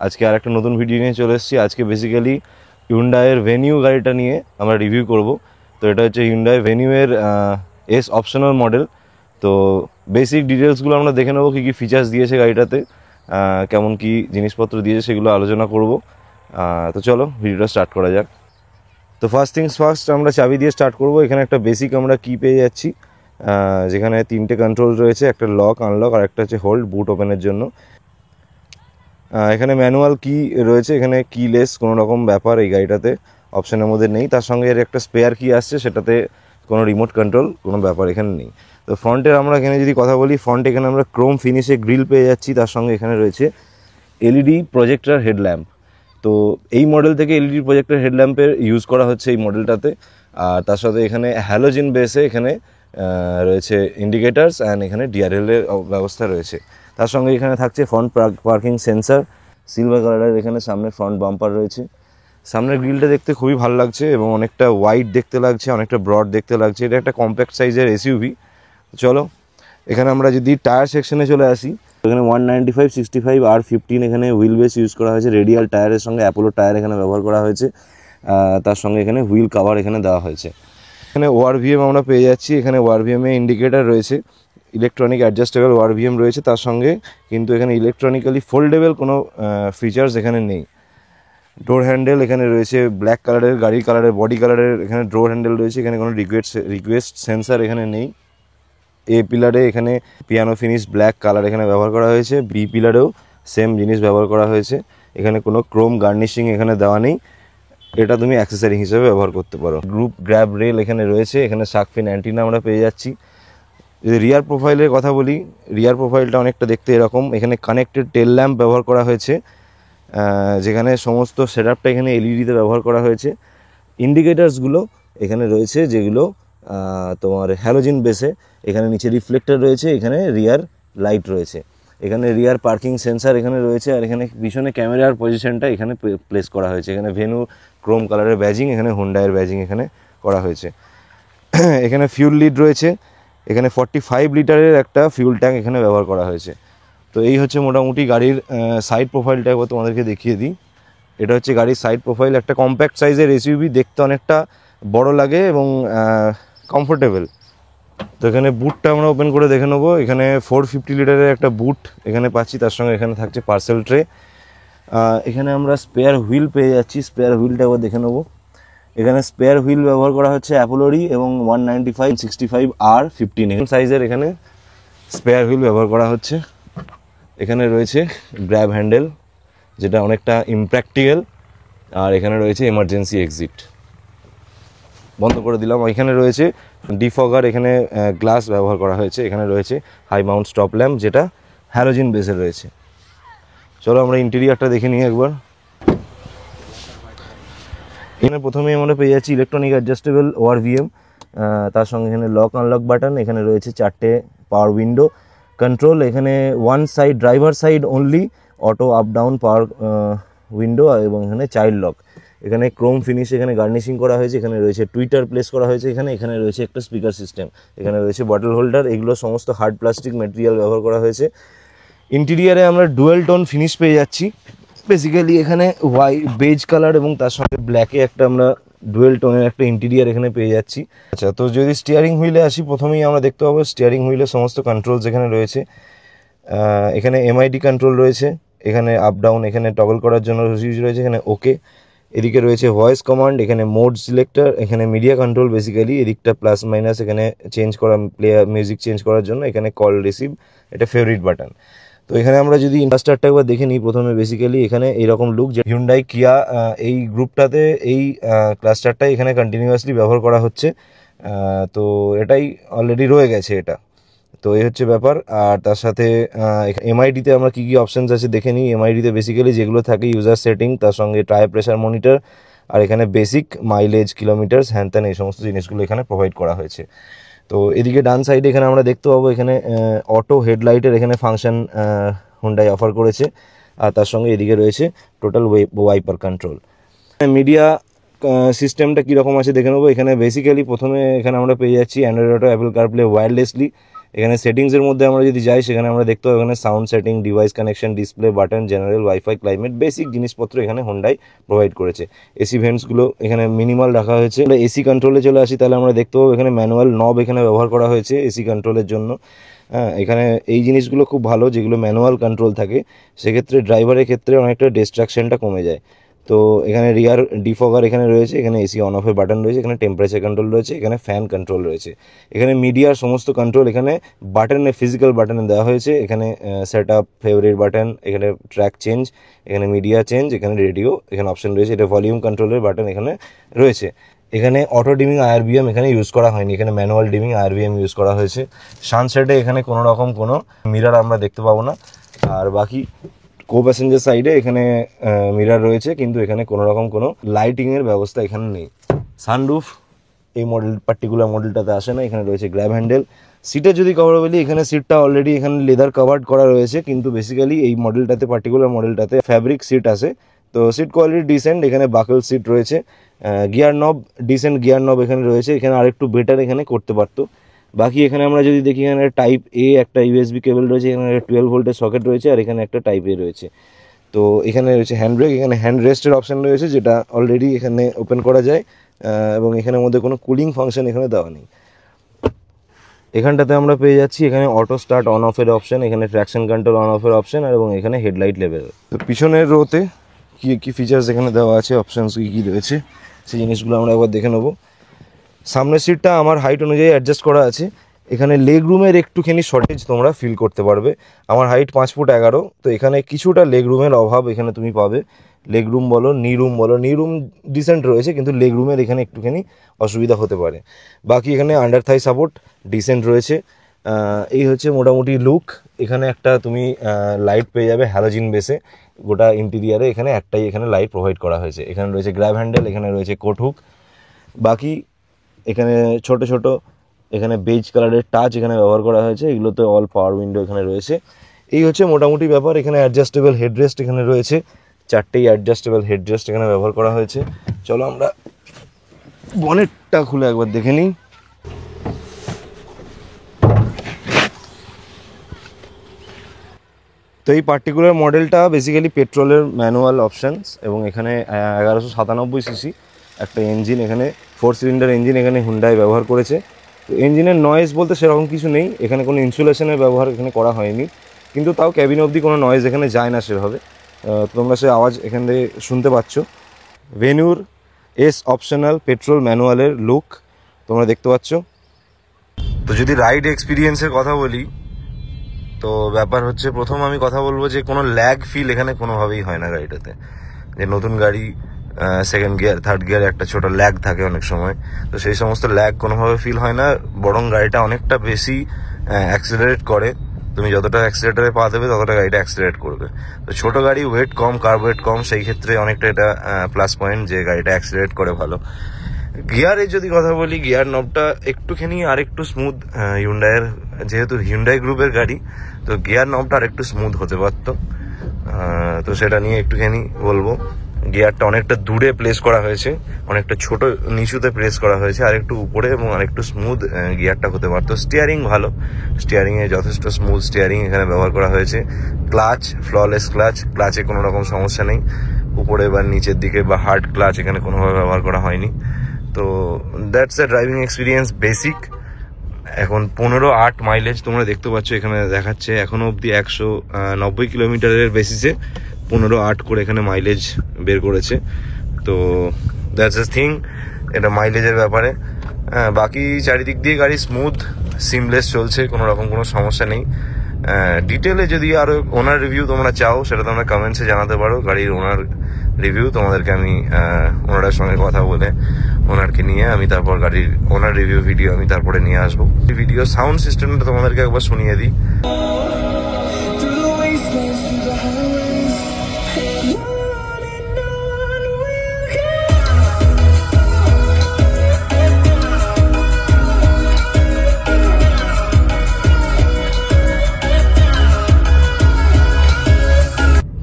আজকে আর একটা নতুন ভিডিও নিয়ে চলে এসেছি। আজকে বেসিক্যালি হিউন্ডাইয়ের ভেনিউ গাড়িটা নিয়ে আমরা রিভিউ করব। তো এটা হচ্ছে হিউন্ডাই ভেনিউয়ের এস অপশনাল মডেল। তো বেসিক ডিটেলসগুলো আমরা দেখে নেবো, কী কী ফিচার্স দিয়েছে গাড়িটাতে, কেমন কি জিনিসপত্র দিয়েছে সেগুলো আলোচনা করব। তো চলো ভিডিওটা স্টার্ট করা যাক। তো ফার্স্ট থিংস ফার্স্ট, আমরা চাবি দিয়ে স্টার্ট করব। এখানে একটা বেসিক আমরা কি পেয়ে যাচ্ছি, যেখানে 3টে কন্ট্রোল রয়েছে, একটা লক আনলক আর একটা হচ্ছে হোল্ড বুট ওপেনের জন্য। এখানে ম্যানুয়াল কি রয়েছে, এখানে কিলেস কোনো রকম ব্যাপার এই গাড়িটাতে অপশানের মধ্যে নেই। তার সঙ্গে এর একটা স্পেয়ার কি আসছে, সেটাতে কোনো রিমোট কন্ট্রোল কোনো ব্যাপার এখানে নেই। তো ফ্রন্টের আমরা এখানে যদি কথা বলি, ফ্রন্ট এখানে আমরা ক্রোম ফিনিশে গ্রিল পেয়ে যাচ্ছি। তার সঙ্গে এখানে রয়েছে এলইডি প্রজেক্টর হেডল্যাম্প। তো এই মডেল থেকে এলইডি প্রজেক্টর হেডল্যাম্পের ইউজ করা হচ্ছে এই মডেলটাতে। আর তার সাথে এখানে হ্যালোজেন বেসে এখানে রয়েছে ইন্ডিকেটার্স অ্যান্ড এখানে ডিআরএলের ব্যবস্থা রয়েছে। তার সঙ্গে এখানে থাকছে ফ্রন্ট পার্কিং সেন্সার, সিলভার কালারের এখানে সামনে ফ্রন্ট বাম্পার রয়েছে। সামনের গ্রিলটা দেখতে খুবই ভালো লাগছে এবং অনেকটা ওয়াইড দেখতে লাগছে, অনেকটা ব্রড দেখতে লাগছে। এটা একটা কম্প্যাক্ট সাইজের এসইউভি। চলো এখানে আমরা যদি টায়ার সেকশনে চলে আসি, এখানে 195/65 R15 এখানে হুইল বেস ইউজ করা হয়েছে। রেডিয়াল টায়ারের সঙ্গে অ্যাপোলো টায়ার এখানে ব্যবহার করা হয়েছে। তার সঙ্গে এখানে হুইল কাভার এখানে দেওয়া হয়েছে। এখানে ওআরভিএম আমরা পেয়ে যাচ্ছি। এখানে ওআরভিএমে ইন্ডিকেটার রয়েছে, ইলেকট্রনিক অ্যাডজাস্টেবল ওআরভিএম রয়েছে তার সঙ্গে, কিন্তু এখানে ইলেকট্রনিক্যালি ফোল্ডেবল কোনো ফিচার্স এখানে নেই। ডোর হ্যান্ডেল এখানে রয়েছে ব্ল্যাক কালারের, গাড়ির কালারের, বডি কালারের এখানে ডোর হ্যান্ডেল রয়েছে। এখানে কোনো রিকোয়েস্ট সেন্সার এখানে নেই। এ পিলারে এখানে পিয়ানো ফিনিশ ব্ল্যাক কালার এখানে ব্যবহার করা হয়েছে। বি পিলারেও সেম জিনিস ব্যবহার করা হয়েছে। এখানে কোনো ক্রোম গার্নিশিং এখানে দেওয়া নেই, এটা তুমি অ্যাক্সেসরি হিসেবে ব্যবহার করতে পারো। গ্রুপ গ্র্যাব রেল এখানে রয়েছে। এখানে শার্কফিন অ্যান্টিনা আমরা পেয়ে যাচ্ছি। যদি রিয়ার প্রোফাইলের কথা বলি, রিয়ার প্রোফাইলটা অনেকটা দেখতে এরকম। এখানে কানেক্টেড টেল ল্যাম্প ব্যবহার করা হয়েছে, যেখানে সমস্ত সেটআপটা এখানে এলইডিতে ব্যবহার করা হয়েছে। ইন্ডিকেটার্সগুলো এখানে রয়েছে, যেগুলো তোমার হ্যালোজেন বেসে। এখানে নিচে রিফ্লেক্টর রয়েছে, এখানে রিয়ার লাইট রয়েছে, এখানে রিয়ার পার্কিং সেন্সার এখানে রয়েছে। আর এখানে পিছনে ক্যামেরার পজিশনটা এখানে প্লেস করা হয়েছে। এখানে ভেনু ক্রোম কালারের ব্যাজিং, এখানে হুন্ডাইয়ের ব্যাজিং এখানে করা হয়েছে। এখানে ফিউল লিড রয়েছে। এখানে 45 লিটারের একটা ফিউল ট্যাঙ্ক এখানে ব্যবহার করা হয়েছে। তো এই হচ্ছে মোটামুটি গাড়ির সাইড প্রোফাইলটা একবার তোমাদেরকে দেখিয়ে দিই। এটা হচ্ছে গাড়ির সাইড প্রোফাইল। একটা কম্প্যাক্ট সাইজের এসইউভি, দেখতে অনেকটা বড় লাগে এবং কমফোর্টেবল। তো এখানে বুটটা আমরা ওপেন করে দেখে নেবো। এখানে 450 লিটারের একটা বুট এখানে পাচ্ছি। তার সঙ্গে এখানে থাকছে পার্সেল ট্রে। এখানে আমরা স্পেয়ার হুইল পেয়ে যাচ্ছি। স্পেয়ার হুইলটা একবার দেখে নেবো। এখানে স্পেয়ার হুইল ব্যবহার করা হচ্ছে অ্যাপোলোরই এবং 195/65 R15 সাইজের এখানে স্পেয়ার হুইল ব্যবহার করা হচ্ছে। এখানে রয়েছে গ্র্যাব হ্যান্ডেল, যেটা অনেকটা ইমপ্র্যাকটিক্যাল। আর এখানে রয়েছে এমার্জেন্সি এক্সিট, বন্ধ করে দিলাম। এখানে রয়েছে ডিফগার, এখানে গ্লাস ব্যবহার করা হয়েছে। এখানে রয়েছে হাই মাউন্ট স্টপ ল্যাম্প, যেটা হ্যালোজেন বেসে রয়েছে। চলো আমরা ইন্টেরিয়ারটা দেখে নিই একবার। এখানে প্রথমেই আমরা পেয়ে যাচ্ছি ইলেকট্রনিক অ্যাডজাস্টেবল ওআরভিএম, তার সঙ্গে এখানে লক আনলক বাটন। এখানে রয়েছে 4টে পাওয়ার উইন্ডো কন্ট্রোল। এখানে one side driver side only auto up down পাওয়ার উইন্ডো, এবং এখানে চাইল্ড লক। এখানে ক্রোম ফিনিশ এখানে গার্নিশিং করা হয়েছে। এখানে রয়েছে টুইটার প্লেস করা হয়েছে। এখানে রয়েছে একটা স্পিকার সিস্টেম। এখানে রয়েছে বটল হোল্ডার। এগুলো সমস্ত হার্ড প্লাস্টিক ম্যাটেরিয়াল ব্যবহার করা হয়েছে। ইন্টেরিয়ারে আমরা ডুয়েল টোন ফিনিশ পেয়ে যাচ্ছি। বেসিক্যালি এখানে বেজ কালার এবং তার সঙ্গে ব্ল্যাকে একটা আমরা ডুয়েল টোনের একটা ইন্টেরিয়ার এখানে পেয়ে যাচ্ছি। আচ্ছা, তো যদি স্টিয়ারিং হুইলে আসি, প্রথমেই আমরা দেখতে পাবো স্টিয়ারিং হুইলে সমস্ত কন্ট্রোলস এখানে রয়েছে। এখানে এমআইডি কন্ট্রোল রয়েছে। এখানে আপ ডাউন এখানে টগল করার জন্য সুইচ রয়েছে। এখানে ওকে। এদিকে রয়েছে ভয়েস কমান্ড, এখানে মোড সিলেক্টর, এখানে মিডিয়া কন্ট্রোল। বেসিক্যালি এদিকটা প্লাস মাইনাস এখানে চেঞ্জ করা, প্লেয়ার মিউজিক চেঞ্জ করার জন্য। এখানে কল রিসিভ, এটা ফেভারিট বাটন। তো এখানে আমরা যদি ইন্ডাস্টারটা একবার দেখে নিই প্রথমে, বেসিক্যালি এখানে এইরকম লুক। যে হিউন্ডাই কিয়া এই গ্রুপটাতে এই ক্লাস্টারটাই এখানে কন্টিনিউয়াসলি ব্যবহার করা হচ্ছে। তো এটাই অলরেডি রয়ে গেছে এটা। তো এই হচ্ছে ব্যাপার। আর তার সাথে এমআইডিতে আমরা কী কী অপশানস আছে দেখে নিই। এমআইডিতে বেসিক্যালি যেগুলো থাকে ইউজার সেটিং, তার সঙ্গে টায়ার প্রেশার মনিটর, আর এখানে বেসিক মাইলেজ, কিলোমিটার্স, হ্যান এই সমস্ত জিনিসগুলো এখানে প্রোভাইড করা হয়েছে। তো এদিকে ডান সাইডে এখানে আমরা দেখতে পাবো এখানে অটো হেডলাইটের এখানে ফাংশন হুন্ডাই অফার করেছে। আর তার সঙ্গে এদিকে রয়েছে টোটাল ওয়াইপার কন্ট্রোল। মিডিয়া সিস্টেমটা কীরকম আছে দেখে নেবো। এখানে বেসিক্যালি প্রথমে এখানে আমরা পেয়ে যাচ্ছি Android auto, Apple CarPlay wirelessly. এখানে সেটিংসের মধ্যে আমরা যদি যাই সেখানে আমরা দেখতে পাবো এখানে sound setting, device connection, display, button, general, wifi, climate, basic জিনিসপত্র এখানে হোন্ডাই প্রোভাইড করেছে। এসি ভেন্টসগুলো এখানে মিনিমাল রাখা হয়েছে। এসি কন্ট্রোলে চলে আসি, তাহলে আমরা দেখতে পাবো এখানে ম্যানুয়াল নব এখানে ব্যবহার করা হয়েছে এসি কন্ট্রোলের জন্য। হ্যাঁ, এখানে এই জিনিসগুলো খুব ভালো, যেগুলো ম্যানুয়াল কন্ট্রোল থাকে সেক্ষেত্রে ড্রাইভারের ক্ষেত্রে অনেকটা ডিস্ট্রাকশনটা কমে যায়। তো এখানে রিয়ার ডিফগার এখানে রয়েছে, এখানে এসি অন অফের বাটন রয়েছে, এখানে টেম্পারেচার কন্ট্রোল রয়েছে, এখানে ফ্যান কন্ট্রোল রয়েছে, এখানে মিডিয়ার সমস্ত কন্ট্রোল এখানে বাটনে, ফিজিক্যাল বাটনে দেওয়া হয়েছে। এখানে সেট আপ, ফেভারিট বাটন, এখানে ট্র্যাক চেঞ্জ, এখানে মিডিয়া চেঞ্জ, এখানে রেডিও এখানে অপশন রয়েছে, এটা ভলিউম কন্ট্রোলের বাটন এখানে রয়েছে। এখানে অটো ডিমিং আইআরবিএম এখানে ইউজ করা হয়নি, এখানে ম্যানুয়াল ডিমিং আইআরবিএম ইউজ করা হয়েছে। সানসেটে এখানে কোনো রকম কোনো মিরার আমরা দেখতে পাবো না। আর বাকি কো প্যাসেঞ্জার সাইডে এখানে মিরার রয়েছে, কিন্তু এখানে কোনো রকম কোনো লাইটিংয়ের ব্যবস্থা এখানে নেই। সানরুফ এই পার্টিকুলার মডেলটাতে আসে না। এখানে রয়েছে গ্র্যাব হ্যান্ডেল। সিটের যদি কভার বলি, এখানে সিটটা অলরেডি এখানে লেদার কভার্ড করা রয়েছে, কিন্তু বেসিক্যালি এই মডেলটাতে, পার্টিকুলার মডেলটাতে ফ্যাব্রিক সিট আসে। তো সিট কোয়ালিটি ডিসেন্ট, এখানে বাকল সিট রয়েছে। গিয়ার নব ডিসেন্ট গিয়ার নব এখানে রয়েছে, এখানে আরেকটু বেটার এখানে করতে পারতো। বাকি এখানে আমরা যদি দেখি, এখানে টাইপ এ একটা ইউএসবি কেবল রয়েছে, এখানে 12 ভোল্টের সকেট রয়েছে, আর এখানে একটা টাইপ এ রয়েছে। তো এখানে রয়েছে হ্যান্ড ব্রেক, এখানে হ্যান্ড রেস্টের অপশান রয়েছে, যেটা অলরেডি এখানে ওপেন করা যায়, এবং এখানের মধ্যে কোনো কুলিং ফাংশন এখানে দেওয়া নেই। এখানটাতে আমরা পেয়ে যাচ্ছি এখানে অটো স্টার্ট অন অফের অপশান, এখানে ট্র্যাকশন কন্ট্রোল অন অফের অপশান, এবং এখানে হেডলাইট লেভেল। তো পিছনের রোতে কী ফিচার্স এখানে দেওয়া আছে, অপশানস কী রয়েছে, সেই জিনিসগুলো আমরা একবার দেখে নেবো। সামনের সিটটা আমার হাইট অনুযায়ী অ্যাডজাস্ট করা আছে। এখানে লেগ রুমের একটুখানি শর্টেজ তোমরা ফিল করতে পারবে। আমার হাইট 5 ফুট 11, তো এখানে কিছুটা লেগ রুমের অভাব এখানে তুমি পাবে। লেগ রুম বলো, নি রুম ডিসেন্ট রয়েছে, কিন্তু লেগ রুমের এখানে একটুখানি অসুবিধা হতে পারে। বাকি এখানে আন্ডার থাই সাপোর্ট ডিসেন্ট রয়েছে। এই হচ্ছে মোটামুটি লুক। এখানে একটা তুমি লাইট পেয়ে যাবে হ্যালোজিন বেসে, গোটা ইন্টেরিয়ারে এখানে একটাই এখানে লাইট প্রোভাইড করা হয়েছে। এখানে রয়েছে গ্র্যাব হ্যান্ডেল, এখানে রয়েছে কোট হুক। বাকি এখানে ছোট ছোট এখানে বেজ কালারের টাচ এখানে ব্যবহার করা হয়েছে, এগুলোতে অল পাওয়ার উইন্ডো এখানে রয়েছে। এই হচ্ছে মোটামুটি ব্যাপার। এখানে অ্যাডজাস্টেবল হেডরেস্ট এখানে রয়েছে, 4টেই অ্যাডজাস্টেবল হেডরেস্ট এখানে ব্যবহার করা হয়েছে। চলো আমরা বনেটটা খুলে একবার দেখে নিই। তো এই পার্টিকুলার মডেলটা বেসিক্যালি পেট্রোলের ম্যানুয়াল অপশানস, এবং এখানে 1197 সিসি একটা ইঞ্জিন, এখানে 4 সিলিন্ডার ইঞ্জিন এখানে হুন্ডাই ব্যবহার করেছে। তো ইঞ্জিনের নয়েজ বলতে সেরকম কিছু নেই, এখানে কোনো ইনসুলেশনের ব্যবহার এখানে করা হয়নি, কিন্তু তাও ক্যাবিন অবধি কোনো নয়েজ এখানে যায় না সেভাবে। তোমরা সে আওয়াজ এখান থেকে শুনতে পাচ্ছ। ভেনিউর এস অপশনাল পেট্রোল ম্যানুয়ালের লুক তোমরা দেখতে পাচ্ছ। তো যদি রাইড এক্সপিরিয়েন্সের কথা বলি, তো ব্যাপার হচ্ছে, প্রথম আমি কথা বলবো যে কোনো ল্যাগ ফিল এখানে কোনোভাবেই হয় না গাড়িটাতে। যে নতুন গাড়ি, সেকেন্ড গিয়ার, থার্ড গিয়ার একটা ছোট ল্যাগ থাকে অনেক সময়, তো সেই সমস্ত ল্যাগ কোনোভাবে ফিল হয় না। বরং গাড়িটা অনেকটা বেশি অ্যাক্সিলারেট করে। তুমি যতটা অ্যাক্সিলেটারে পা দেবে ততটা গাড়িটা অ্যাক্সিলারেট করবে। তো ছোটো গাড়ি, ওয়েট কম, কার্বোরেট কম, সেই ক্ষেত্রে অনেকটা এটা প্লাস পয়েন্ট যে গাড়িটা অ্যাক্সিলারেট করে ভালো। গিয়ারের যদি কথা বলি, গিয়ার নবটা একটুখানি আরেকটু স্মুথ, হিউন্ডাইয়ের যেহেতু হিউন্ডাই গ্রুপের গাড়ি, তো গিয়ার নবটা আরেকটু স্মুথ হতে পারতো। তো সেটা নিয়ে একটুখানি বলবো। গিয়ারটা অনেকটা দূরে প্লেস করা হয়েছে, অনেকটা ছোট নিচুতে প্লেস করা হয়েছে, আর একটু উপরে এবং আরেকটু স্মুথ গিয়ারটা হতে পারতো। স্টিয়ারিং ভালো, স্টিয়ারিংয়ে যথেষ্ট স্মুথ স্টিয়ারিং এখানে ব্যবহার করা হয়েছে। ক্লাচ ফ্ললেস ক্লাচ, ক্লাচে কোনো রকম সমস্যা নেই, উপরে বা নিচের দিকে বা হার্ড ক্লাচ এখানে কোনোভাবে ব্যবহার করা হয়নি। তো that's a driving experience basic. এখন 15.8 মাইলেজ তোমরা দেখতে পাচ্ছ এখানে দেখাচ্ছে, এখনো অবধি 190 কিলোমিটারের বেসিসে 15.8 করে এখানে মাইলেজ বের করেছে। তো দ্যাটস এ থিং, এটা মাইলেজের ব্যাপারে। বাকি চারিদিক দিয়ে গাড়ি স্মুথ সিমলেস চলছে, কোনো রকম কোনো সমস্যা নেই। ডিটেলে যদি আরও ওনার রিভিউ তোমরা চাও, সেটা তোমরা কমেন্টসে জানাতে পারো। গাড়ির ওনার রিভিউ তোমাদেরকে আমি ওনার সঙ্গে কথা বলে, ওনারকে নিয়ে আমি তারপর গাড়ির ওনার রিভিউ ভিডিও আমি তারপরে নিয়ে আসবো। ভিডিও সাউন্ড সিস্টেমটা তোমাদেরকে একবার শুনিয়ে দিই।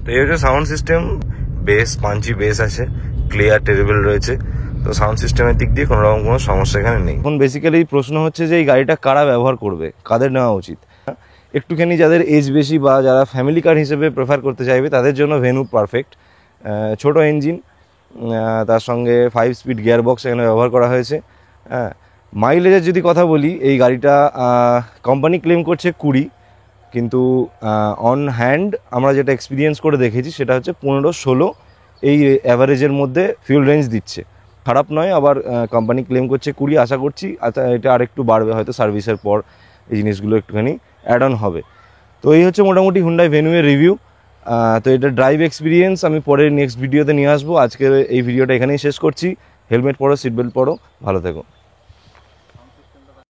তো এই হচ্ছে sound system. Base Panji base আছে, ক্লিয়ার টেরিবল রয়েছে। তো সাউন্ড সিস্টেমের দিক দিয়ে কোনো রকম কোনো সমস্যা এখানে নেই। এখন বেসিক্যালি প্রশ্ন হচ্ছে যে এই গাড়িটা কারা ব্যবহার করবে, কাদের নেওয়া উচিত। একটুখানি যাদের এজ বেশি বা যারা ফ্যামিলি কার হিসেবে প্রেফার করতে চাইবে তাদের জন্য ভেনু পারফেক্ট। ছোটো ইঞ্জিন, তার সঙ্গে 5 স্পিড গিয়ার বক্স এখানে ব্যবহার করা হয়েছে। হ্যাঁ, মাইলেজের যদি কথা বলি, এই গাড়িটা কোম্পানি ক্লেম করছে 20, কিন্তু অন হ্যান্ড আমরা যেটা এক্সপিরিয়েন্স করে দেখেছি সেটা হচ্ছে 15-16 এই অ্যাভারেজের মধ্যে ফিউল রেঞ্জ দিচ্ছে। খারাপ নয়, আবার কোম্পানি ক্লেম করছে 20, আশা করছি এটা আরেকটু বাড়বে হয়তো সার্ভিসের পর, এই জিনিসগুলো একটুখানি অ্যাড অন হবে। তো এই হচ্ছে মোটামুটি হুন্ডাই ভেনুয়ের রিভিউ। তো এটা ড্রাইভ এক্সপিরিয়েন্স আমি পরের নেক্সট ভিডিওতে নিয়ে আসবো। আজকের এই ভিডিওটা এখানেই শেষ করছি। হেলমেট পরো, সিট বেল্ট পরো, ভালো থেকো।